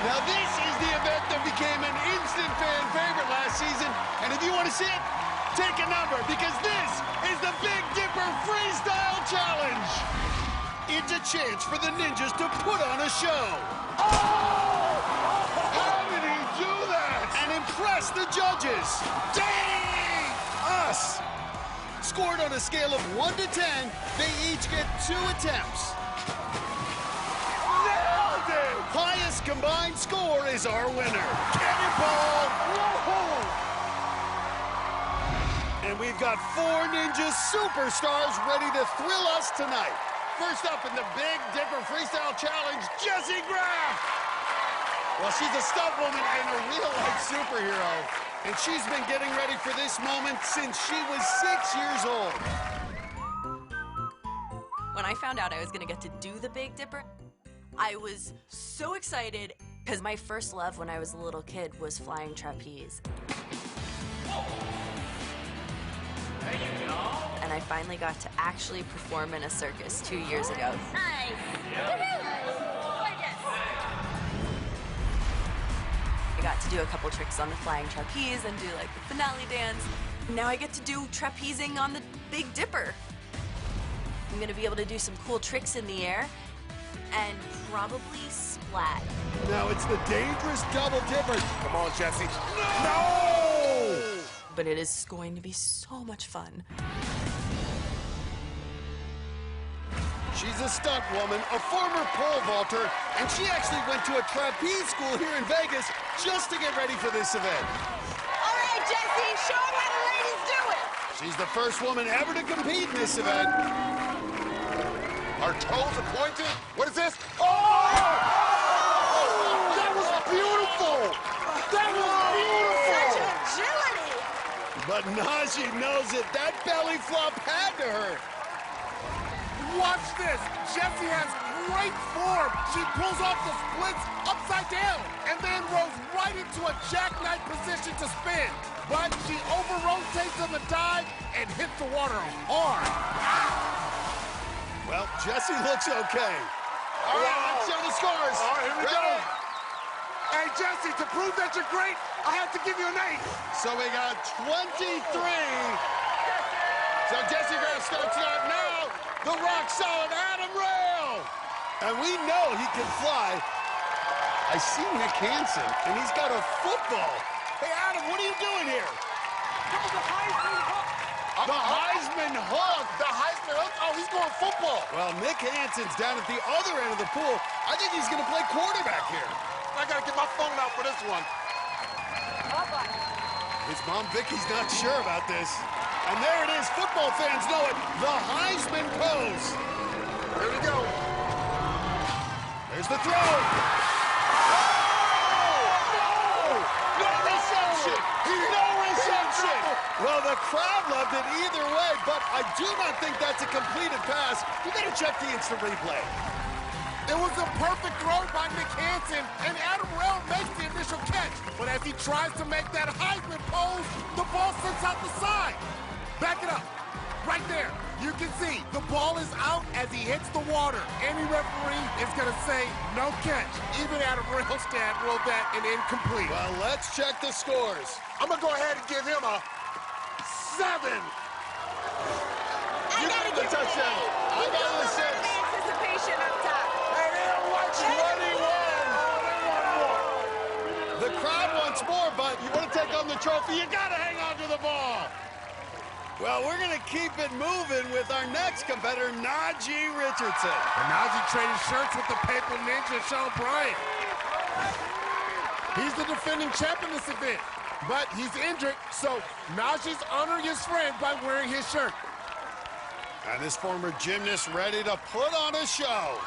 Now this is the event that became an instant fan favorite last season, and if you want to see it, take a number, because this is the Big Dipper Freestyle Challenge. It's a chance for the ninjas to put on a show. Oh! How did he do that? And impress the judges. Dang! Us. Scored on a scale of 1 to 10, they each get 2 attempts. Nailed it! Highest combined score is our winner. Cannonball! Whoa! And we've got 4 ninja superstars ready to thrill us tonight. First up in the Big Dipper Freestyle Challenge, Jessie Graff. Well, she's a stunt woman and a real-life superhero. And she's been getting ready for this moment since she was 6 years old. When I found out I was gonna get to do the Big Dipper, I was so excited, because my first love when I was a little kid was flying trapeze. There you go. And I finally got to actually perform in a circus 2 years ago. Nice. I got to do a couple tricks on the flying trapeze and do like the finale dance. Now I get to do trapezing on the Big Dipper. I'm gonna be able to do some cool tricks in the air and probably splat. Now it's the dangerous double dipper. Come on, Jessie. No! But it is going to be so much fun. She's a stunt woman, a former pole vaulter, and she actually went to a trapeze school here in Vegas just to get ready for this event. All right, Jessie, show them how the ladies do it. She's the first woman ever to compete in this event. Our toes are pointed. What is this? Oh! That was beautiful! That was Such beautiful! agility. But Najee knows it. That belly flop had to hurt. Watch this. Jessie has great form. She pulls off the splits upside down and then rolls right into a jackknife position to spin. But she over-rotates on the dive and hits the water hard. Well, Jessie looks okay. All right, let's show the scores. All right, here we go. Hey, Jessie, to prove that you're great, I have to give you an 8. So we got 23. So Jessie Graff starts out now. The rock-solid Adam Rail. And we know he can fly. I see Nick Hansen, and he's got a football. Hey, Adam, what are you doing here? The Heisman hook. The Heisman hook. The Heisman hook? Oh, he's going football. Well, Nick Hansen's down at the other end of the pool. I think he's going to play quarterback here. I got to get my phone out for this one. His mom, Vicky's not sure about this. And there it is. Football fans know it. The Heisman pose. Here we go. There's the throw. No reception. No reception. Well, the crowd loved it either way, but I do not think that's a completed pass. You got to check the instant replay. It was a perfect throw by Nick Hansen, and Adam Rail makes the initial catch. But as he tries to make that Heisman pose, the ball slips out the side. Back it up. Right there. You can see the ball is out as he hits the water. Any referee is going to say no catch. Even Adam Rail's dad ruled that an incomplete. Well, let's check the scores. I'm going to go ahead and give him a 7. I gotta the give it an touchdown. 8. I got A a 6. lot of anticipation up top. Hey, they don't want you. 21. The crowd wants more, but you want to take on the trophy, you got to hang on to the ball. Well, we're going to keep it moving with our next competitor, Najee Richardson. And Najee traded shirts with the Paper Ninja, Sean Bryant. He's the defending champ in this event, but he's injured, so Najee's honoring his friend by wearing his shirt. And this former gymnast ready to put on a show.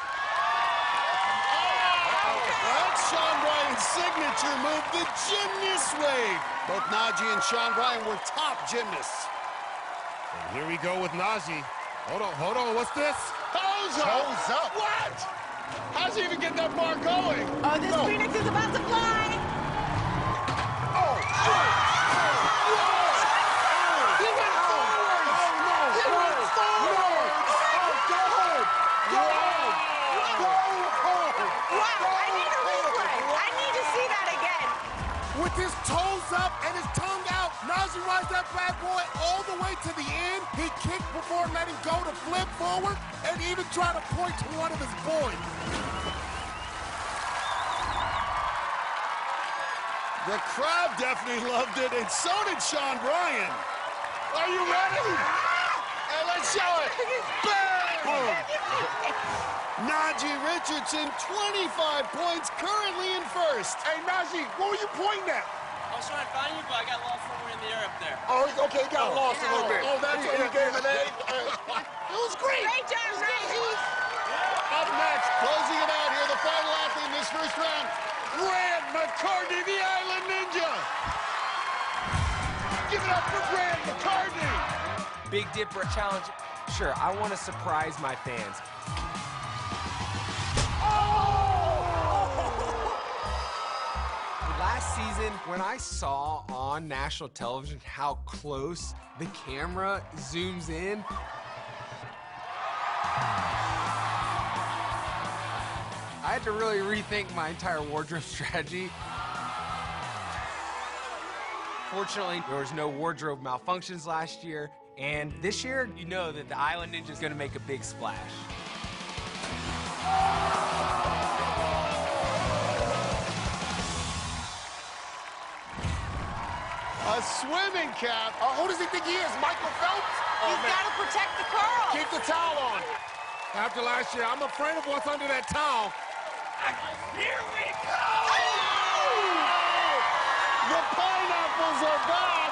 That's Sean Bryant's signature move, the gymnast wave. Both Najee and Sean Bryant were top gymnasts. And here we go with Najee. Hold on, what's this? Toes up. What? How's he even get that bar going? Oh, this Phoenix is about to fly. Oh, shit. He went forward. He went forward. Go home. Wow, I need a replay. I need With his toes up and his tongue out, Najee rides that bad boy all the way to the end. He kicked before letting go to flip forward and even try to point to one of his boys. The crowd definitely loved it, and so did Sean Bryan. Are you ready? And let's show it. Bam! Najee Richardson, 25 points, currently in first. Hey, Najee, what were you pointing at? I was trying to find you, but I got lost somewhere in the air up there. Oh, okay, he got lost a little bit. Oh, that's what you gave an A? It was great. Great job, Najee. Up next, closing it out here, the final athlete in this first round, Grant McCartney, the Island Ninja. Give it up for Grant McCartney. Big Dipper challenge. Sure, I want to surprise my fans. Last season, when I saw on national television how close the camera zooms in, I had to really rethink my entire wardrobe strategy. Fortunately, there was no wardrobe malfunctions last year, and this year, you know that the Island Ninja is going to make a big splash. A swimming cap. Who does he think he is, Michael Phelps? He's got to protect the curl. Keep the towel on. After last year, I'm afraid of what's under that towel. Here we go! The pineapples are back.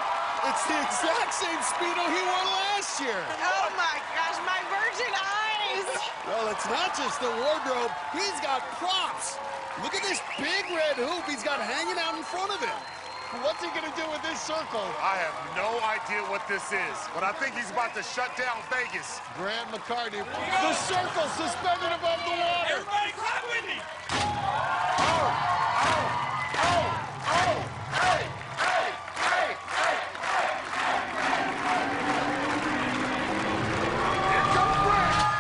It's the exact same Speedo he wore last year. Oh, my gosh, my virgin eyes. Well, it's not just the wardrobe. He's got props. Look at this big red hoop he's got hanging out in front of him. What's he going to do with this circle? I have no idea what this is, but I think he's about to shut down Vegas. Grant McCartney, the circle suspended above the water. Everybody clap with me! Here comes Grant.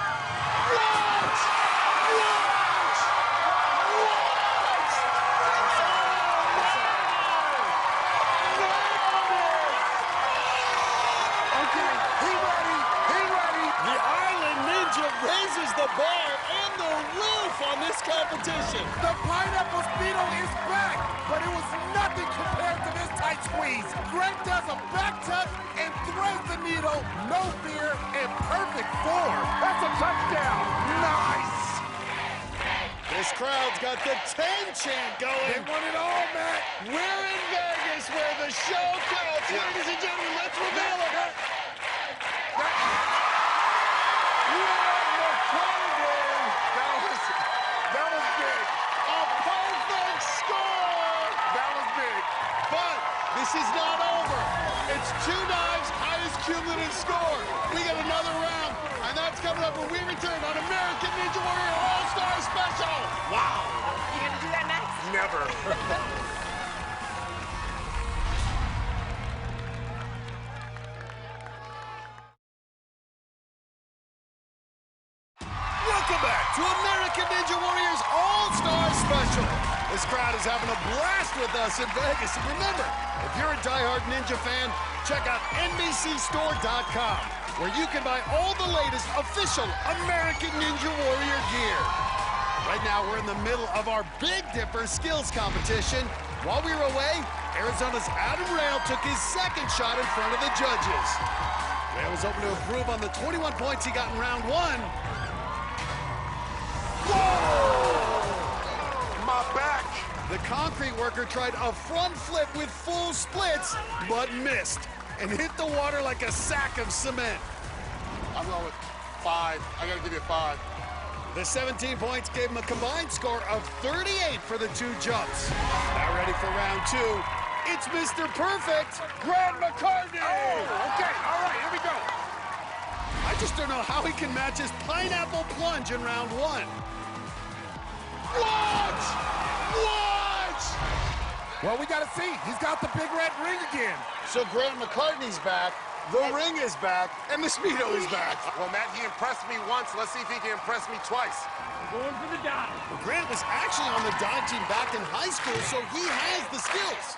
Okay, he ready. The Island Ninja raises the bar and the roof on this competition. The pineapple Speedo is back, but it was nothing compared to this tight squeeze. Grant does a back tuck and threads the needle, no fear, in perfect form. That's a touchdown. Nice. This crowd's got the 10 chant They going. won it all, Matt. We're in Vegas where the show counts. Ladies and gentlemen, let's reveal it. That was big. A perfect score. That was big. But this is not over. It's 2 dives, highest cumulative score. We got another round, and that's coming up when we return on American Ninja Warrior All-Star Special. Wow. You going to do that next? Never. Welcome back to American Ninja Warriors All-Star Special. This crowd is having a blast with us in Vegas. And remember, if you're a diehard Ninja fan, check out NBCStore.com, where you can buy all the latest official American Ninja Warrior gear. Right now, we're in the middle of our Big Dipper skills competition. While we were away, Arizona's Adam Rail took his second shot in front of the judges. Rail was hoping to improve on the 21 points he got in round 1. Whoa! My back. The concrete worker tried a front flip with full splits, but missed, and hit the water like a sack of cement. I'm going with 5. I got to give you a 5. The 17 points gave him a combined score of 38 for the 2 jumps. Now ready for round 2. It's Mr. Perfect, Grant McCartney. Oh, okay. All right, here we go. I just don't know how he can match his pineapple plunge in round 1. What? Well, we got to see. He's got the big red ring again. So Grant McCartney's back, the ring is back, and the Speedo is back. Well, Matt, he impressed me once. Let's see if he can impress me twice. Going for the dive. Well, Grant was actually on the dive team back in high school, so he has the skills.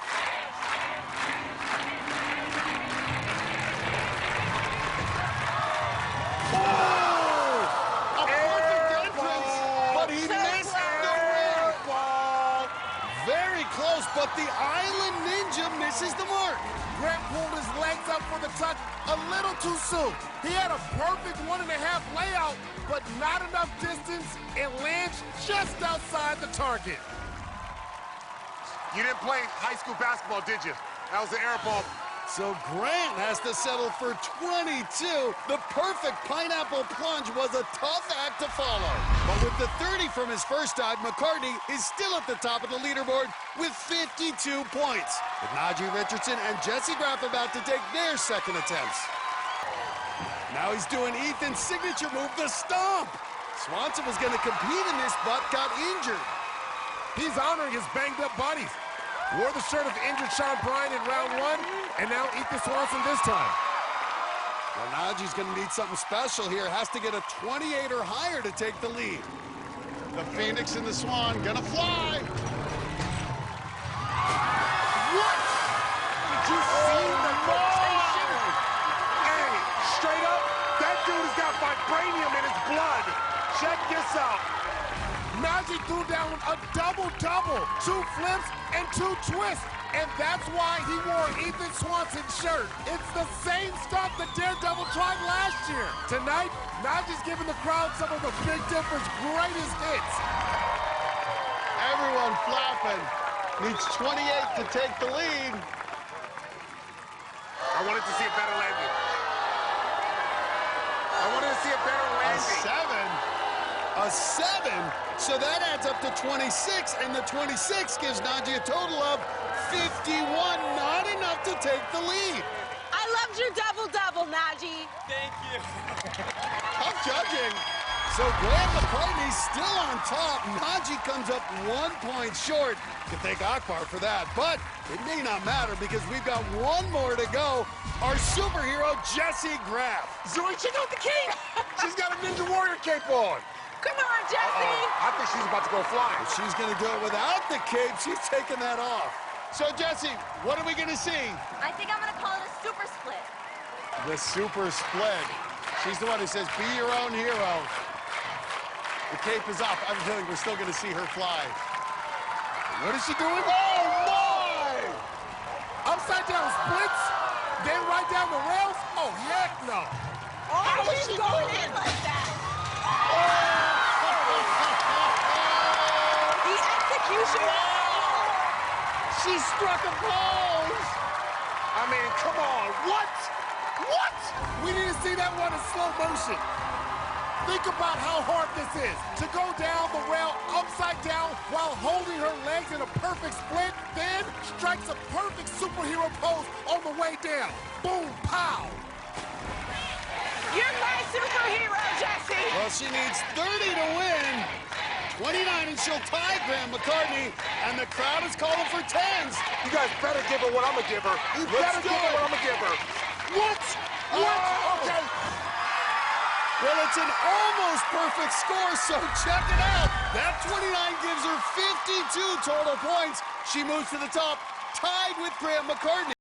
Oh! A perfect entrance, but he missed the ring. Ball. Very close, but the Island Ninja misses the mark. Grant pulled his legs up for the touch a little too soon. He had a perfect 1.5 layout, but not enough distance and lands just outside the target. You didn't play high school basketball, did you? That was the air ball. So Grant has to settle for 22. The perfect pineapple plunge was a tough act to follow. But with the 30 from his first dive, McCartney is still at the top of the leaderboard with 52 points. With Najee Richardson and Jesse Graff about to take their second attempts. Now he's doing Ethan's signature move, the stomp. Swanson was going to compete in this, but got injured. He's honoring his banged-up buddies. Wore the shirt of injured Sean Bryan in round 1, and now Ethan Swanson this time. Well, Najee's going to need something special here. Has to get a 28 or higher to take the lead. The Phoenix and the Swan gonna fly. What? Did you see the rotation? Hey, straight up, that dude has got vibranium in his blood. Check this out. Najee threw down a double-double, 2 flips and 2 twists, and that's why he wore Ethan Swanson's shirt. It's the same stuff that Daredevil tried last year. Tonight, Najee's giving the crowd some of the Big Dipper's greatest hits. Everyone flapping. Needs 28 to take the lead. I wanted to see a better landing. I wanted to see a better landing. A 7, so that adds up to 26, and the 26 gives Najee a total of 51, not enough to take the lead. I loved your double-double, Najee. Thank you. Tough judging. So Grant McCartney's still on top. Najee comes up 1 point short. You can thank Akbar for that, but it may not matter because we've got one more to go. Our superhero, Jesse Graff. Zoe, check out the cape. She's got a Ninja Warrior cape on. Come on, Jesse. I think she's about to go flying. If she's going to do it without the cape, she's taking that off. So, Jesse, what are we going to see? I think I'm gonna call it a super split. The super split. She's the one who says, be your own hero. The cape is off. I have a feeling we're still going to see her fly. What is she doing? Oh, my! Upside down splits, then right down the rails. Oh, heck no. Oh, she's going in like that. The execution. She struck a pose. I mean, come on. What? What? We need to see that one in slow motion. Think about how hard this is. To go down the rail upside down while holding her legs in a perfect split, then strikes a perfect superhero pose on the way down. Boom, pow. You're my superhero, Jesse. Well, she needs 30 to win. 29 and she'll tie Graham McCartney, and the crowd is calling for 10s. You guys better give her what I'm gonna give her. You better give her what I'm gonna give her. What? What? Oh. Okay. Well, it's an almost perfect score, so check it out. That 29 gives her 52 total points. She moves to the top, tied with Graham McCartney.